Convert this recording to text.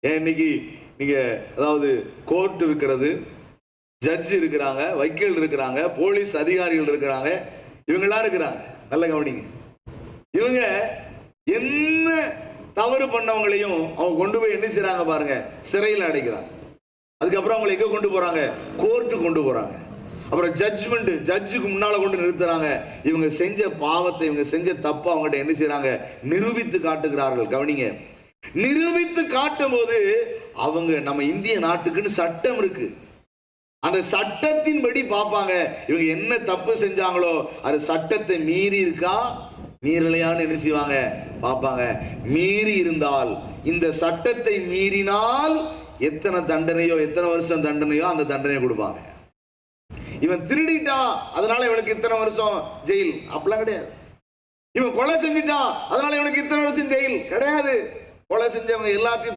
ஏன் இன்னைக்கு நீங்க அதாவது கோர்ட் இருக்கிறது, ஜட்ஜ் இருக்கிறாங்க, வக்கீல் இருக்கிறாங்க, போலீஸ் அதிகாரிகள் இருக்கிறாங்க, இவங்கெல்லாம் இருக்கிறாங்க. நல்ல கவனிங்க. இவங்க என்ன தவறு பண்ணவங்களையும் அவங்க கொண்டு போய் என்ன செய்றாங்க பாருங்க, சிறையில் அடைக்கிறாங்க. அதுக்கப்புறம் அவங்களை எங்க கொண்டு போறாங்க? கோர்ட்டு கொண்டு போறாங்க. அப்புறம் ஜட்ஜ்மெண்ட், ஜட்ஜுக்கு முன்னால கொண்டு நிறுத்துறாங்க. இவங்க செஞ்ச பாவத்தை, இவங்க செஞ்ச தப்ப அவங்ககிட்ட என்ன செய்றாங்க? நிரூபித்து காட்டுகிறார்கள். கவனிங்க, நிரூபித்து காட்டும் போது அவங்க நம்ம இந்திய நாட்டுக்குன்னு சட்டம் இருக்கு. அந்த சட்டத்தின்படி பார்ப்பாங்க இவங்க என்ன தப்பு செஞ்சாங்களோ அது சட்டத்தை மீறி இருக்கா மீறலையான்னு என்ன செய்வாங்க? பார்ப்பாங்க. மீறி இருந்தால், இந்த சட்டத்தை மீறினால் எத்தனை தண்டனையோ, எத்தனை வருஷம் தண்டனையோ அந்த தண்டனையை கொடுப்பாங்க. இவன் திருடிட்டான் அதனால இவனுக்கு இத்தனை வருஷம் ஜெயில், அப்படிலாம் கிடையாது. இவன் கொலை செஞ்சுட்டான் அதனால இவனுக்கு இத்தனை வருஷம் ஜெயில் கிடையாது. கொலை செஞ்சவங்க எல்லாத்தையும்